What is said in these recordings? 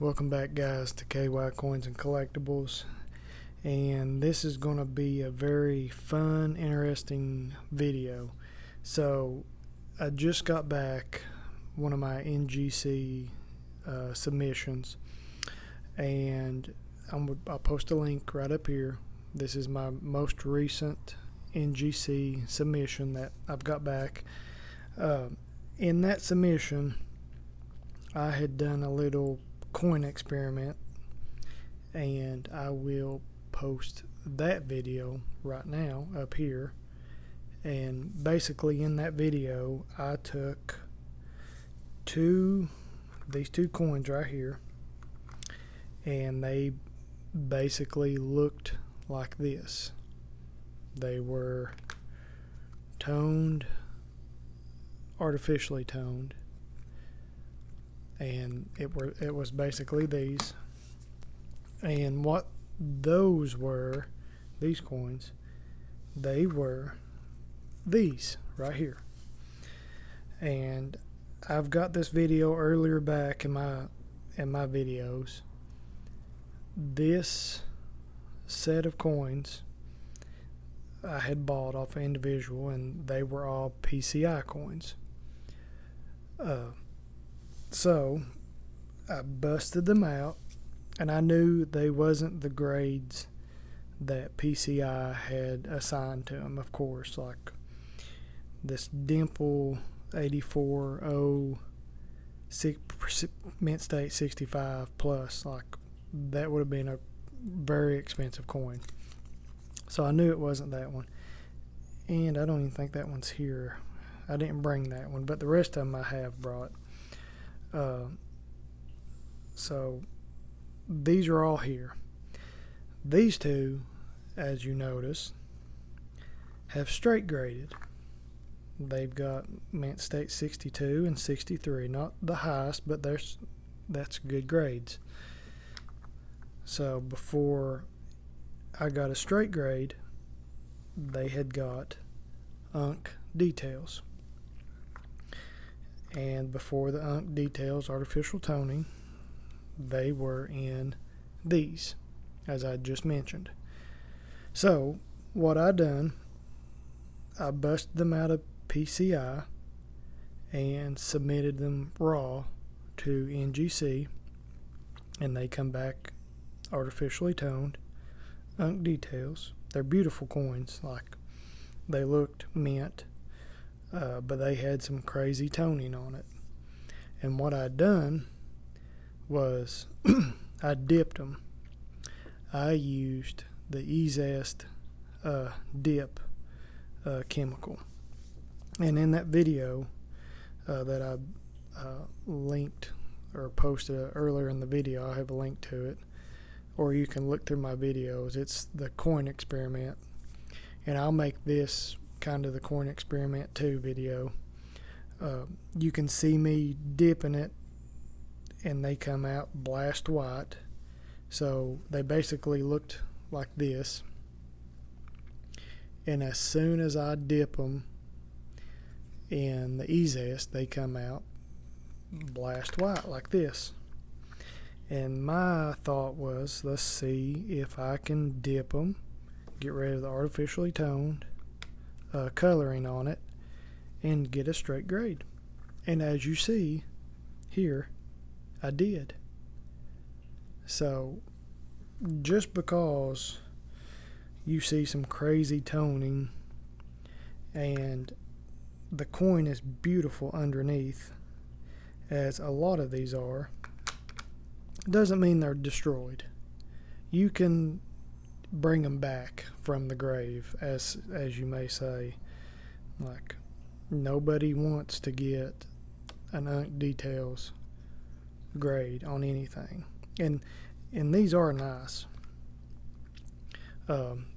Welcome back, guys, to KY Coins and Collectibles, and this is going to be a very fun, interesting video. So I just got back one of my NGC submissions, and I'll post a link right up here. This is my most recent NGC submission that I've got back. In that submission, I had done a little coin experiment, and I will post that video right now up here. And basically in that video I took these two coins right here, and they basically looked like this. They were toned, artificially toned, and it was basically these. And what those were, these coins, they were these right here. And I've got this video earlier back in my videos. This set of coins I had bought off of individual, and they were all PCI coins. So I busted them out, and I knew they wasn't the grades that PCI had assigned to them, of course. Like this Dimple 84 mint state 65 plus, like that would have been a very expensive coin. So I knew it wasn't that one, and I don't even think that one's here. I didn't bring that one, but the rest of them I have brought. So these are all here. These two, as you notice, have straight graded. They've got mint state 62 and 63, not the highest, but that's good grades. So before I got a straight grade, they had got unk details. And before the unk details, artificial toning, they were in these, as I just mentioned. So what I done, I busted them out of PCI and submitted them raw to NGC, and they come back artificially toned, unk details. They're beautiful coins. Like, they looked mint, but they had some crazy toning on it. And what I'd done was I dipped them. I used the E-Z-Est dip chemical. And in that video that I linked or posted earlier in the video, I have a link to it, or you can look through my videos. It's the coin experiment, and I'll make this kind of the coin experiment 2 video. You can see me dipping it, and they come out blast white. So they basically looked like this, and as soon as I dip them in the E-Z-Est, they come out blast white like this. And my thought was, let's see if I can dip them, get rid of the artificially toned coloring on it, and get a straight grade. And as you see here, I did. So just because you see some crazy toning and the coin is beautiful underneath, as a lot of these are, doesn't mean they're destroyed. You can bring them back from the grave, as you may say. Like, nobody wants to get an unk details grade on anything, and these are nice.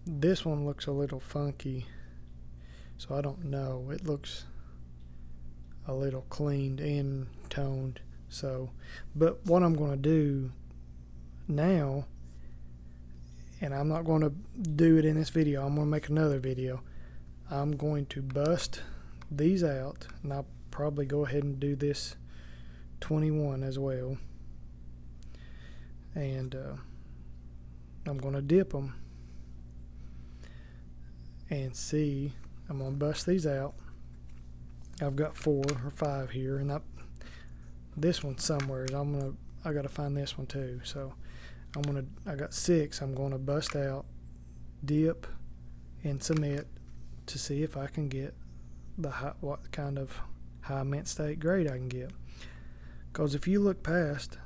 This one looks a little funky, so I don't know. It looks a little cleaned and toned. So, but what I'm going to do now, and I'm not going to do it in this video, I'm going to make another video. I'm going to bust these out, and I'll probably go ahead and do this 21 as well. and I'm going to dip them and see. I'm going to bust these out. I've got 4 or 5 here, and this one's somewhere. I got to find this one too. So I got 6. I'm going to bust out, dip, and submit to see if I can get what kind of high mint state grade I can get. Because if you look past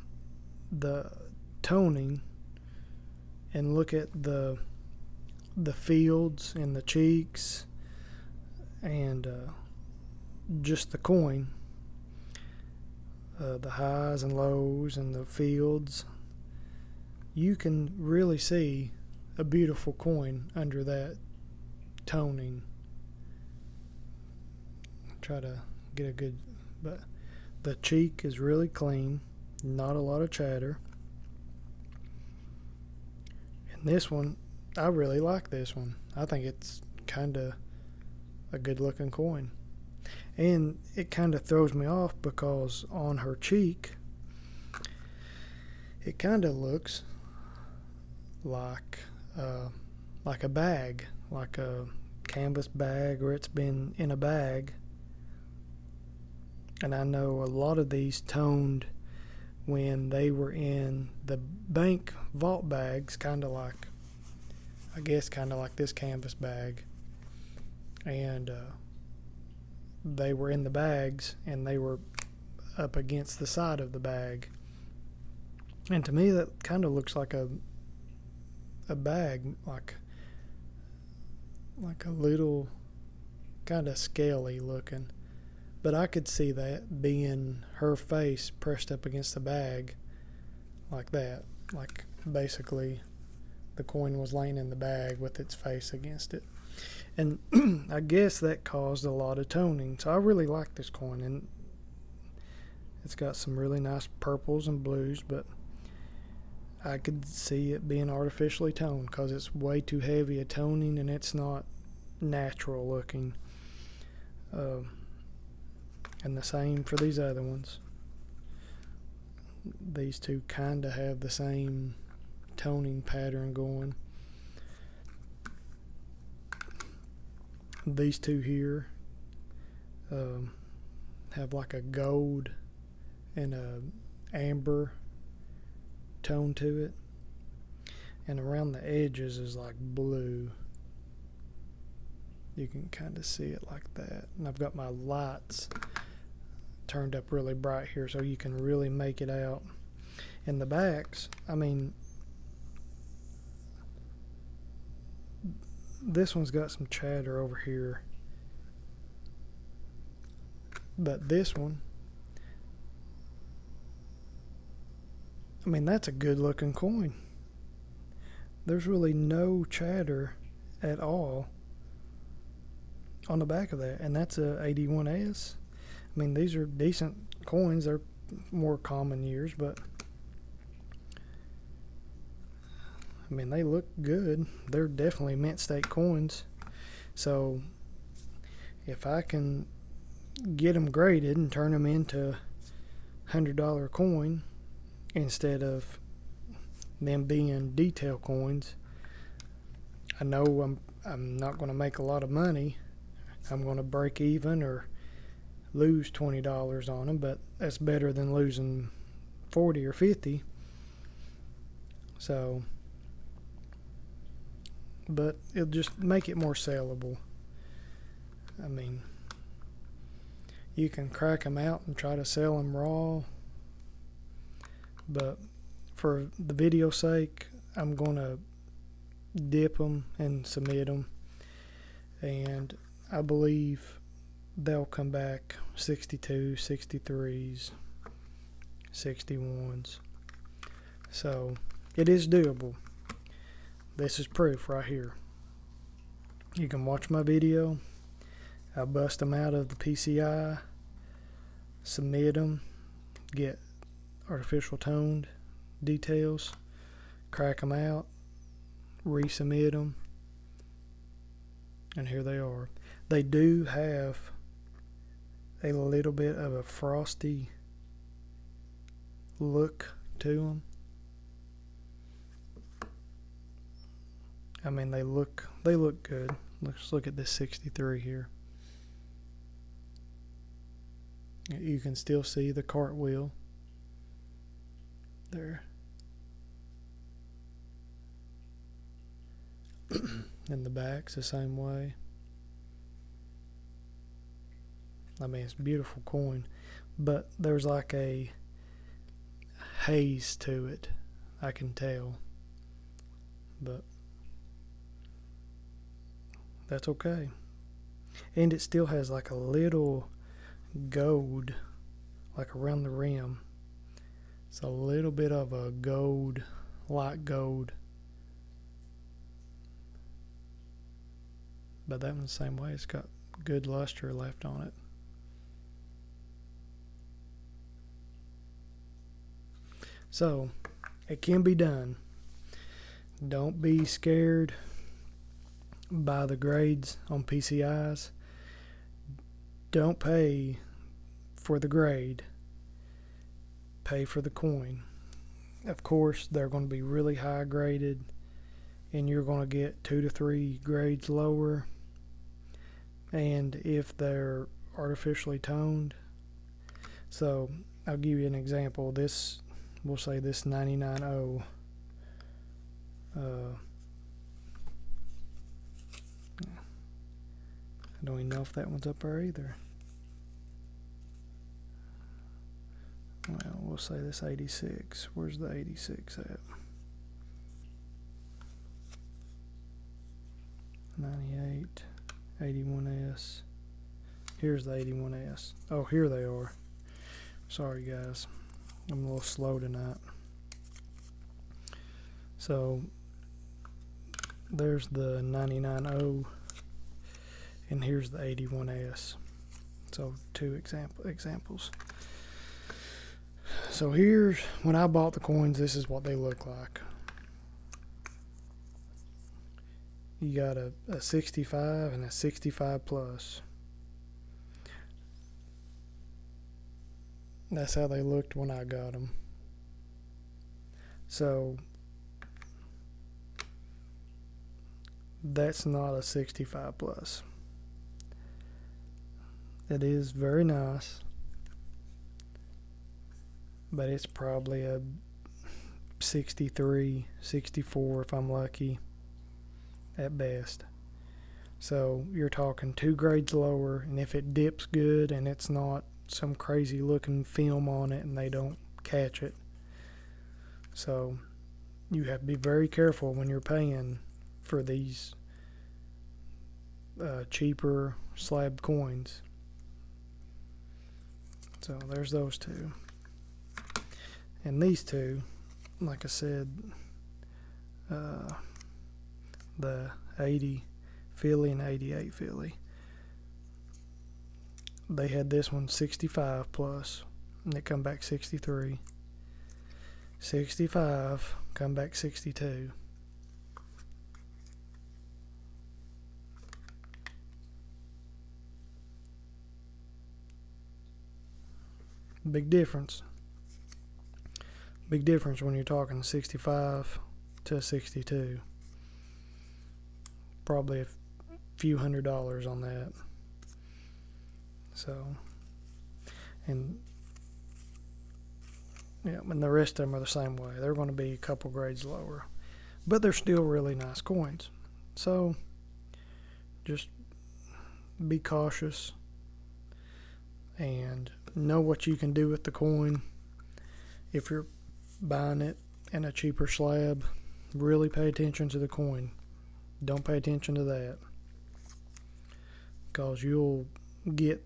the toning and look at the fields and the cheeks and just the coin, the highs and lows and the fields, you can really see a beautiful coin under that toning. Try to get a good, but the cheek is really clean, not a lot of chatter. And this one, I really like this one. I think it's kind of a good looking coin. And it kind of throws me off because on her cheek, it kind of looks like a bag, like a canvas bag, or it's been in a bag. And I know a lot of these toned when they were in the bank vault bags, kind of like this canvas bag. And they were in the bags, and they were up against the side of the bag. And to me, that kind of looks like a bag, like a little kind of scaly looking. But I could see that being her face pressed up against the bag like that. Like basically the coin was laying in the bag with its face against it. And I guess that caused a lot of toning. So I really like this coin. And it's got some really nice purples and blues. But I could see it being artificially toned because it's way too heavy a toning and it's not natural looking. And the same for these other ones. These two kind of have the same toning pattern going. These two here have like a gold and a amber tone to it. And around the edges is like blue. You can kind of see it like that. And I've got my lights turned up really bright here so you can really make it out. In the backs, I mean, this one's got some chatter over here, but this one, I mean, that's a good looking coin. There's really no chatter at all on the back of that, and that's a 81S. I mean, these are decent coins. They're more common years, but I mean, they look good. They're definitely mint state coins. So if I can get them graded and turn them into $100 coin instead of them being detail coins, I know I'm not going to make a lot of money. I'm going to break even or lose $20 on them, but that's better than losing 40 or 50. So, but it'll just make it more sellable. I mean, you can crack them out and try to sell them raw, but for the video sake, I'm going to dip them and submit them, and I believe they'll come back 62, 63s, 61s. So it is doable. This is proof right here. You can watch my video. I bust them out of the PCI, submit them, get artificial toned details, crack them out, resubmit them, and here they are. They do have a little bit of a frosty look to them, I mean, they look good. Let's look at this 63 here. You can still see the cartwheel there. And the back's the same way. I mean, it's a beautiful coin, but there's like a haze to it, I can tell, but that's okay. And it still has like a little gold like around the rim. It's a little bit of a gold, light gold, but that one's the same way. It's got good luster left on it. So it can be done. Don't be scared by the grades on PCIs. Don't pay for the grade. Pay for the coin. Of course, they're going to be really high graded, and you're going to get 2 to 3 grades lower. And if they're artificially toned, so I'll give you an example. This, we'll say this 99.0. I don't even know if that one's up there either. Well, we'll say this 86. Where's the 86 at? 98, 81S. Here's the 81S. Oh, here they are. Sorry, guys. I'm a little slow tonight. So, there's the 99.0, and here's the 81S. So, two examples. So here's, when I bought the coins, this is what they look like. You got a 65 and a 65 plus. That's how they looked when I got them. So that's not a 65 plus. It is very nice, but it's probably a 63, 64 if I'm lucky at best. So you're talking 2 grades lower, and if it dips good and it's not some crazy looking film on it and they don't catch it. So you have to be very careful when you're paying for these cheaper slab coins. So there's those two. And these two, like I said, the 80 Philly and 88 Philly, they had this one 65 plus, and it come back 63. 65 come back 62. Big difference. Big difference when you're talking 65 to 62. Probably a few $100s on that. So, and yeah, and the rest of them are the same way. They're going to be a couple grades lower, but they're still really nice coins. So, just be cautious and know what you can do with the coin. If you're buying it in a cheaper slab, really pay attention to the coin. Don't pay attention to that, because you'll get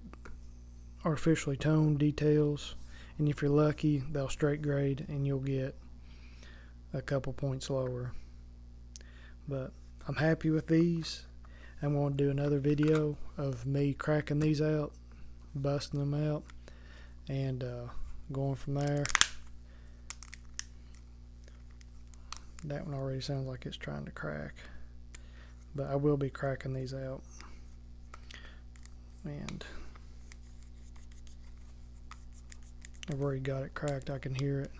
artificially toned details, and if you're lucky, they'll straight grade and you'll get a couple points lower. But I'm happy with these. I'm going to do another video of me cracking these out, busting them out, and going from there. That one already sounds like it's trying to crack, but I will be cracking these out. And I've already got it cracked. I can hear it.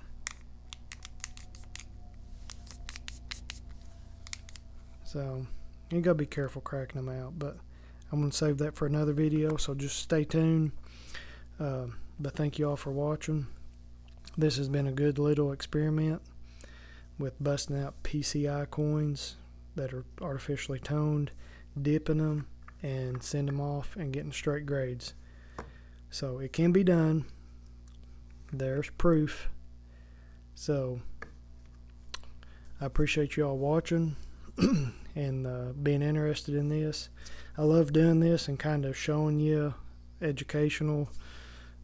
So you gotta be careful cracking them out, but I'm gonna save that for another video, so just stay tuned. But thank you all for watching. This has been a good little experiment with busting out PCI coins that are artificially toned, dipping them, and send them off and getting straight grades. So it can be done. There's proof. So I appreciate you all watching and being interested in this. I love doing this and kind of showing you educational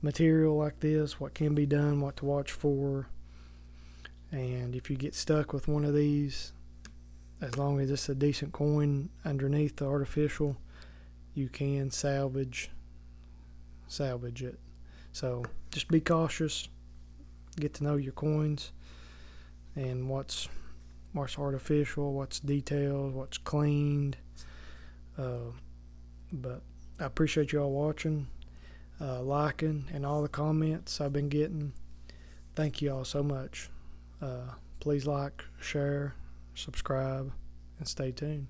material like this, what can be done, what to watch for. And if you get stuck with one of these, as long as it's a decent coin underneath the artificial, you can salvage it. So just be cautious, get to know your coins and what's artificial, what's detailed, what's cleaned. But I appreciate you all watching, liking, and all the comments I've been getting. Thank you all so much. Please like, share, subscribe, and stay tuned.